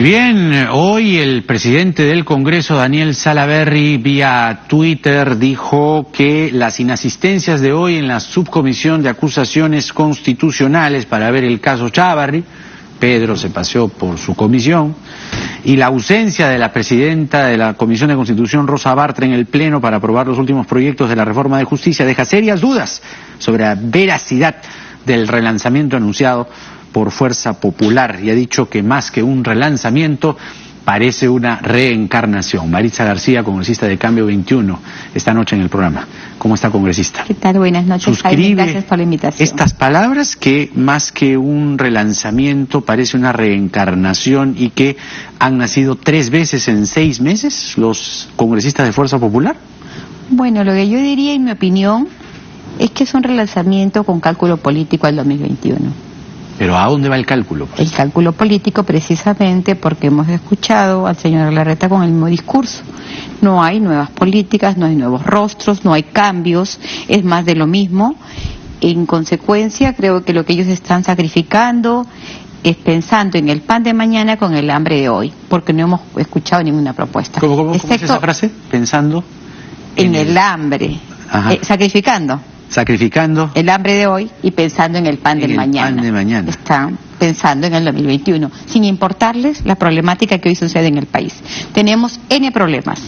Muy bien, hoy el presidente del Congreso, Daniel Salaverry, vía Twitter dijo que las inasistencias de hoy en la subcomisión de acusaciones constitucionales para ver el caso Chávarri, Pedro se paseó por su comisión, y la ausencia de la presidenta de la Comisión de Constitución, Rosa Bartra, en el Pleno para aprobar los últimos proyectos de la reforma de justicia, deja serias dudas sobre la veracidad del relanzamiento anunciado por Fuerza Popular, y ha dicho que más que un relanzamiento parece una reencarnación. Maritza García, congresista de Cambio 21, esta noche en el programa. ¿Cómo está, congresista? ¿Qué tal? Buenas noches, Jaime. Gracias por la invitación. Estas palabras, que más que un relanzamiento parece una reencarnación, y que han nacido 3 veces en 6 meses los congresistas de Fuerza Popular. Bueno, lo que yo diría, en mi opinión, es que es un relanzamiento con cálculo político al 2021. ¿Pero a dónde va el cálculo? El cálculo político, precisamente porque hemos escuchado al señor Larreta con el mismo discurso. No hay nuevas políticas, no hay nuevos rostros, no hay cambios, es más de lo mismo. En consecuencia, creo que lo que ellos están sacrificando es pensando en el pan de mañana con el hambre de hoy, porque no hemos escuchado ninguna propuesta. ¿Cómo es esa frase? Pensando en el hambre, sacrificando el hambre de hoy y pensando en el pan del mañana. Están pensando en el 2021, sin importarles la problemática que hoy sucede en el país. Tenemos N problemas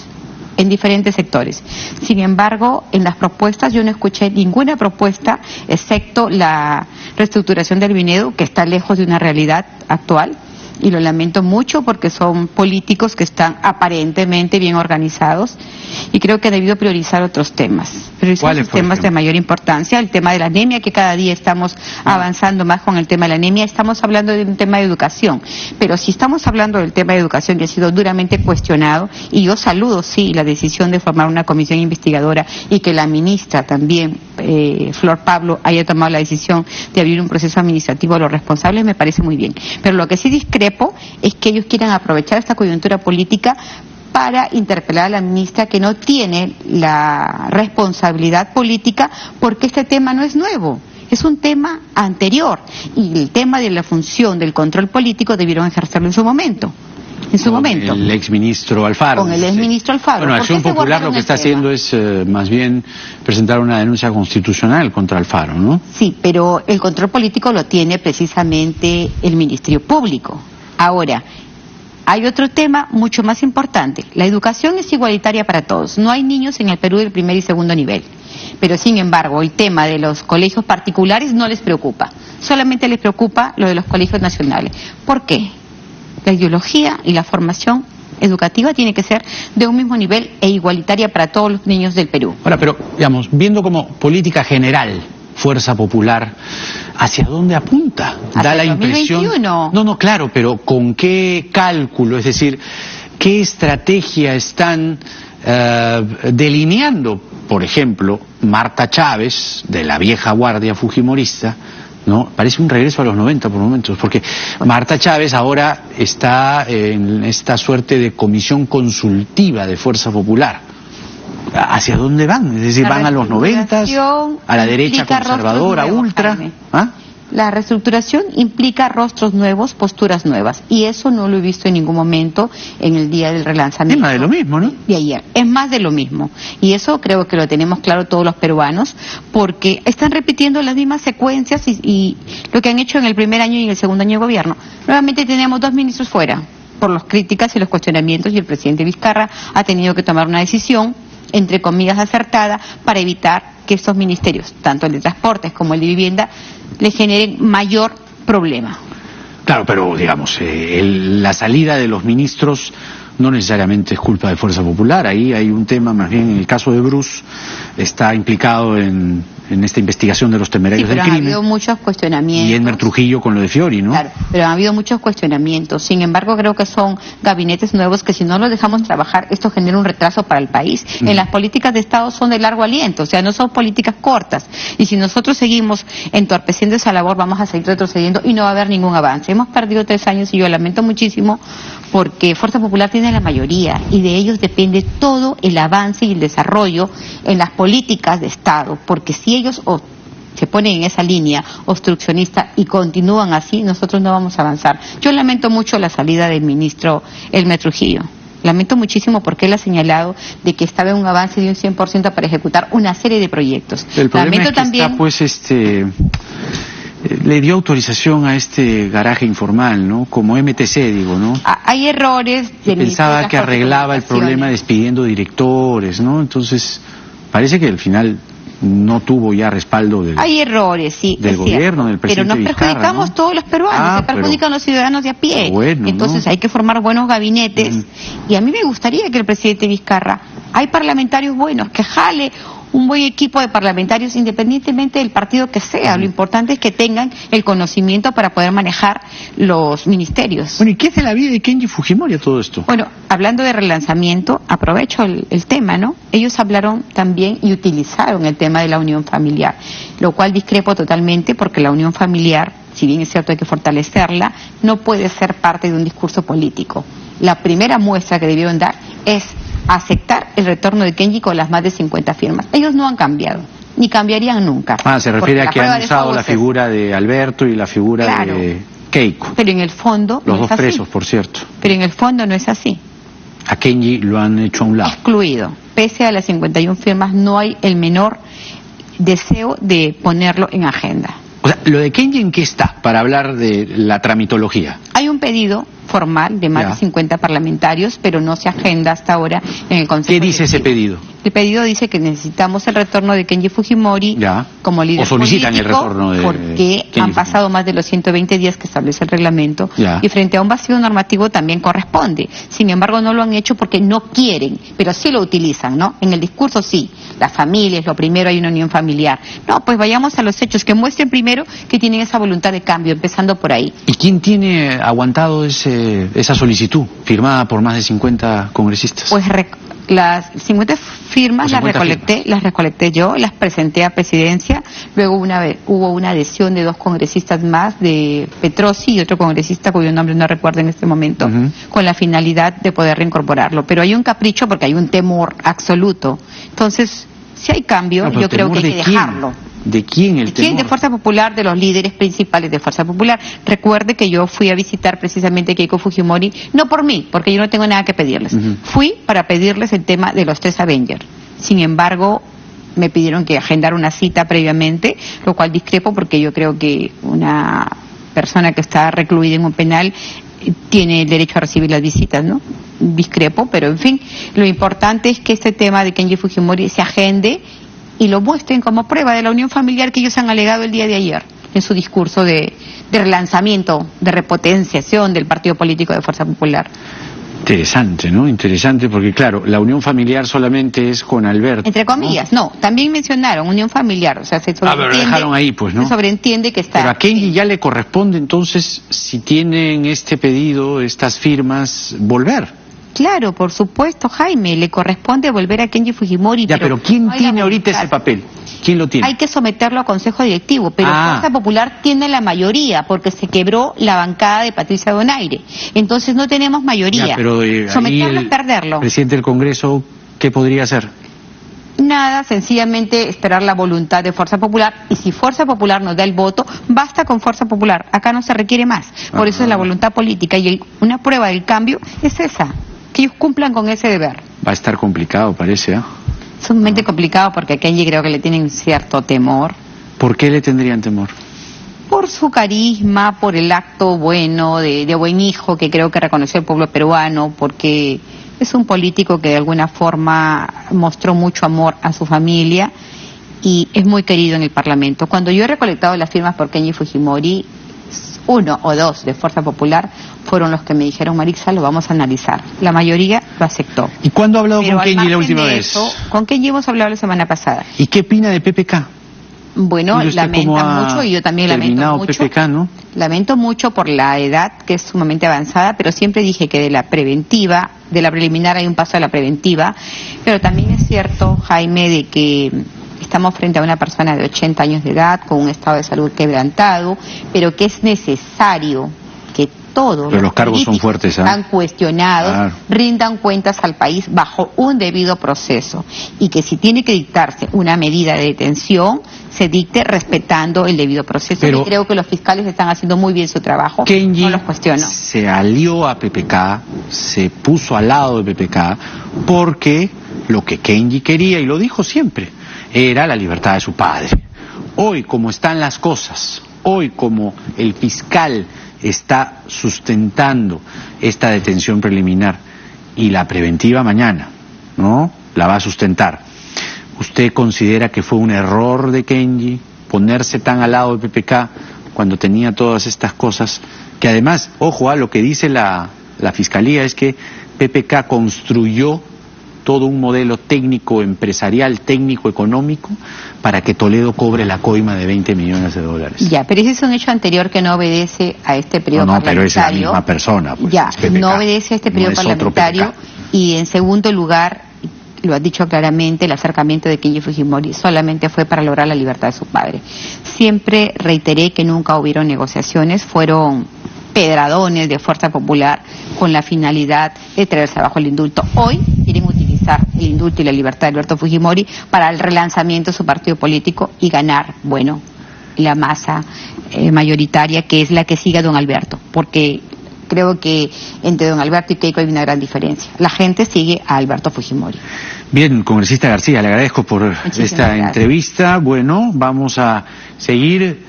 en diferentes sectores. Sin embargo, en las propuestas yo no escuché ninguna propuesta, excepto la reestructuración del Vinedu, que está lejos de una realidad actual. Y lo lamento mucho porque son políticos que están aparentemente bien organizados, y creo que ha debido priorizar otros temas. Priorizar los temas de mayor importancia, el tema de la anemia, que cada día estamos avanzando más con el tema de la anemia. Estamos hablando de un tema de educación, pero si estamos hablando del tema de educación, que ha sido duramente cuestionado, y yo saludo, sí, la decisión de formar una comisión investigadora, y que la ministra también, Flor Pablo, haya tomado la decisión de abrir un proceso administrativo a los responsables, me parece muy bien. Pero lo que sí discrepo es que ellos quieran aprovechar esta coyuntura política para interpelar a la ministra, que no tiene la responsabilidad política, porque este tema no es nuevo, es un tema anterior, y el tema de la función del control político debieron ejercerlo en su momento. El exministro Alfaro. Con el exministro Alfaro. Bueno, Acción Popular lo que está haciendo es más bien presentar una denuncia constitucional contra Alfaro, ¿no? Sí, pero el control político lo tiene precisamente el Ministerio Público. Ahora, hay otro tema mucho más importante. La educación es igualitaria para todos. No hay niños en el Perú del primer y segundo nivel. Pero, sin embargo, el tema de los colegios particulares no les preocupa. Solamente les preocupa lo de los colegios nacionales. ¿Por qué? La ideología y la formación educativa tiene que ser de un mismo nivel e igualitaria para todos los niños del Perú. Ahora, pero, digamos, viendo como política general, Fuerza Popular, ¿hacia dónde apunta? Da la impresión... 2021. No, claro, pero ¿con qué cálculo? Es decir, ¿qué estrategia están delineando? Por ejemplo, Marta Chávez, de la vieja guardia fujimorista, ¿no? Parece un regreso a los 90 por momentos, porque Marta Chávez ahora está en esta suerte de comisión consultiva de Fuerza Popular. ¿Hacia dónde van? Es decir, ¿van a los 90, a la derecha conservadora, ultra? ¿Ah? La reestructuración implica rostros nuevos, posturas nuevas, y eso no lo he visto en ningún momento en el día del relanzamiento. Es más de lo mismo, ¿no? De ayer, es más de lo mismo, y eso creo que lo tenemos claro todos los peruanos, porque están repitiendo las mismas secuencias y lo que han hecho en el primer año y en el segundo año de gobierno. Nuevamente tenemos 2 ministros fuera, por las críticas y los cuestionamientos, y el presidente Vizcarra ha tenido que tomar una decisión, entre comillas, acertada, para evitar que estos ministerios, tanto el de transportes como el de vivienda, le generen mayor problema. Claro, pero digamos, la salida de los ministros no necesariamente es culpa de Fuerza Popular. Ahí hay un tema, más bien en el caso de Bruce, está implicado en esta investigación de los temerarios del crimen. Sí, pero han habido muchos cuestionamientos. Y Elmer Trujillo con lo de Fiori, ¿no? Claro, pero han habido muchos cuestionamientos. Sin embargo, creo que son gabinetes nuevos que, si no los dejamos trabajar, esto genera un retraso para el país. En las políticas de Estado son de largo aliento, o sea, no son políticas cortas. Y si nosotros seguimos entorpeciendo esa labor, vamos a seguir retrocediendo y no va a haber ningún avance. Hemos perdido 3 años y yo lamento muchísimo, porque Fuerza Popular tiene la mayoría y de ellos depende todo el avance y el desarrollo en las políticas de Estado, porque si ellos se ponen en esa línea obstruccionista y continúan así, nosotros no vamos a avanzar. Yo lamento mucho la salida del ministro Elmer Trujillo. Lamento muchísimo porque él ha señalado de que estaba en un avance de un 100% para ejecutar una serie de proyectos. El problema es que también está, pues, le dio autorización a este garaje informal, ¿no? Como MTC, digo, ¿no? Hay errores. Pensaba que arreglaba el problema despidiendo directores, ¿no? Entonces, parece que al final no tuvo ya respaldo hay errores, sí, del gobierno, del presidente pero nos perjudicamos, ¿no? Todos los peruanos, se perjudican los ciudadanos de a pie. Bueno, entonces hay que formar buenos gabinetes. Y a mí me gustaría que el presidente Vizcarra, hay parlamentarios buenos, que jale un buen equipo de parlamentarios independientemente del partido que sea. Lo importante es que tengan el conocimiento para poder manejar los ministerios. Bueno, ¿y qué es de la vida de Kenji Fujimori a todo esto? Bueno, hablando de relanzamiento, aprovecho el tema, ¿no? Ellos hablaron también y utilizaron el tema de la unión familiar, lo cual discrepo totalmente porque la unión familiar, si bien es cierto hay que fortalecerla, no puede ser parte de un discurso político. La primera muestra que debieron dar es aceptar el retorno de Kenji con las más de 50 firmas. Ellos no han cambiado, ni cambiarían nunca. Se refiere a que han usado la figura de Alberto y la figura de Keiko. Pero en el fondo los dos presos, por cierto. Pero en el fondo no es así. A Kenji lo han hecho a un lado. Excluido. Pese a las 51 firmas, no hay el menor deseo de ponerlo en agenda. O sea, ¿lo de Kenji en qué está para hablar de la tramitología? Hay un pedido formal de más de 50 parlamentarios, pero no se agenda hasta ahora en el Consejo. ¿Qué dice ese pedido? El pedido dice que necesitamos el retorno de Kenji Fujimori como líder político. O solicitan el retorno de porque han pasado más de los 120 días que establece el reglamento y frente a un vacío normativo también corresponde. Sin embargo, no lo han hecho porque no quieren, pero sí lo utilizan, ¿no? En el discurso sí, las familias, lo primero hay una unión familiar. No, pues vayamos a los hechos, que muestren primero que tienen esa voluntad de cambio, empezando por ahí. ¿Y quién tiene aguantado esa solicitud firmada por más de 50 congresistas? Pues las 50 firmas las recolecté yo, las presenté a presidencia, luego hubo una adhesión de 2 congresistas más, de Petrosi y otro congresista cuyo nombre no recuerdo en este momento, con la finalidad de poder reincorporarlo. Pero hay un capricho porque hay un temor absoluto. Entonces, si hay cambio, yo creo que hay que dejarlo. ¿De quién el temor? De Fuerza Popular, de los líderes principales de Fuerza Popular. Recuerde que yo fui a visitar precisamente a Keiko Fujimori, no por mí, porque yo no tengo nada que pedirles. Fui para pedirles el tema de los 3 Avengers. Sin embargo, me pidieron que agendara una cita previamente, lo cual discrepo porque yo creo que una persona que está recluida en un penal tiene el derecho a recibir las visitas, ¿no? Discrepo, pero en fin, lo importante es que este tema de Kenji Fujimori se agende y lo muestren como prueba de la unión familiar que ellos han alegado el día de ayer en su discurso de relanzamiento, de repotenciación del partido político de Fuerza Popular. Interesante, ¿no? Interesante porque, claro, la unión familiar solamente es con Alberto. Entre comillas, no, también mencionaron unión familiar, o sea, se sobreentiende, pero dejaron ahí, pues, ¿no? Se sobreentiende que está... Pero a Kenji ya le corresponde, entonces, si tienen este pedido, estas firmas, volver. Claro, por supuesto, Jaime, le corresponde volver a Kenji Fujimori. Pero ¿quién tiene ahorita ese papel? ¿Quién lo tiene? Hay que someterlo a Consejo Directivo, pero Fuerza Popular tiene la mayoría, porque se quebró la bancada de Patricia Donaire. Entonces no tenemos mayoría. Pero someterlo es perderlo. Presidente del Congreso, ¿qué podría hacer? Nada, sencillamente esperar la voluntad de Fuerza Popular, y si Fuerza Popular nos da el voto, basta con Fuerza Popular, acá no se requiere más. Por eso es la voluntad política, y una prueba del cambio es esa, que ellos cumplan con ese deber. Va a estar complicado, parece, Sumamente complicado porque a Kenji creo que le tienen cierto temor. ¿Por qué le tendrían temor? Por su carisma, por el acto bueno, de buen hijo que creo que reconoció el pueblo peruano, porque es un político que de alguna forma mostró mucho amor a su familia y es muy querido en el Parlamento. Cuando yo he recolectado las firmas por Kenji Fujimori, 1 o 2 de Fuerza Popular fueron los que me dijeron: Marixa, lo vamos a analizar. La mayoría lo aceptó. ¿Y cuándo ha hablado con Kenji la última vez? Con Kenji hemos hablado la semana pasada. ¿Y qué opina de PPK? Bueno, lamenta mucho, y yo también lamento mucho. PPK, ¿no? Lamento mucho por la edad, que es sumamente avanzada, pero siempre dije que de la preventiva, de la preliminar hay un paso a la preventiva, pero también es cierto, Jaime, de que estamos frente a una persona de 80 años de edad, con un estado de salud quebrantado, pero que es necesario que todos los cargos son fuertes, están cuestionados, rindan cuentas al país bajo un debido proceso, y que si tiene que dictarse una medida de detención, se dicte respetando el debido proceso. Pero y creo que los fiscales están haciendo muy bien su trabajo. Kenji no los cuestiono. Se alió a PPK, se puso al lado de PPK, porque lo que Kenji quería, y lo dijo siempre, era la libertad de su padre. Hoy, como están las cosas, hoy como el fiscal está sustentando esta detención preliminar y la preventiva mañana, ¿no?, la va a sustentar. ¿Usted considera que fue un error de Kenji ponerse tan al lado de PPK cuando tenía todas estas cosas? Que además, ojo, a lo que dice la Fiscalía es que PPK construyó todo un modelo técnico, empresarial, técnico, económico, para que Toledo cobre la coima de $20 millones. Ya, pero ese es un hecho anterior que no obedece a este periodo parlamentario. No, pero es la misma persona. Pues, ya, no obedece a este periodo parlamentario. Y en segundo lugar, lo ha dicho claramente, el acercamiento de Kenji Fujimori solamente fue para lograr la libertad de su padre. Siempre reiteré que nunca hubieron negociaciones, fueron pedradones de Fuerza Popular con la finalidad de traerse abajo el indulto. Hoy quieren utilizar el indulto y la libertad de Alberto Fujimori para el relanzamiento de su partido político y ganar, bueno, la masa mayoritaria, que es la que sigue a don Alberto, porque creo que entre don Alberto y Keiko hay una gran diferencia. La gente sigue a Alberto Fujimori. Bien, congresista García, le agradezco por esta entrevista. Bueno, vamos a seguir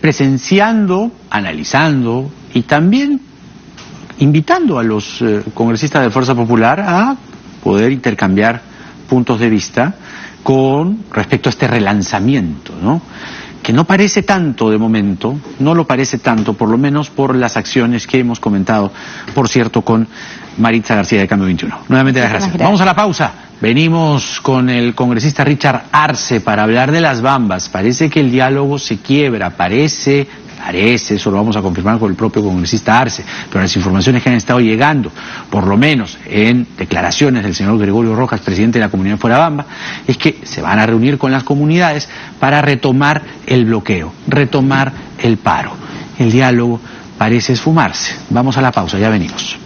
presenciando, analizando y también invitando a los congresistas de Fuerza Popular a poder intercambiar puntos de vista con respecto a este relanzamiento, ¿no?, que no parece tanto de momento, no lo parece tanto, por lo menos por las acciones que hemos comentado, por cierto, con Maritza García de Cambio 21. Nuevamente las gracias. Vamos a la pausa. Venimos con el congresista Richard Arce para hablar de las Bambas. Parece que el diálogo se quiebra, parece, eso lo vamos a confirmar con el propio congresista Arce, pero las informaciones que han estado llegando, por lo menos en declaraciones del señor Gregorio Rojas, presidente de la comunidad de Fuerabamba, es que se van a reunir con las comunidades para retomar el bloqueo, retomar el paro. El diálogo parece esfumarse. Vamos a la pausa, ya venimos.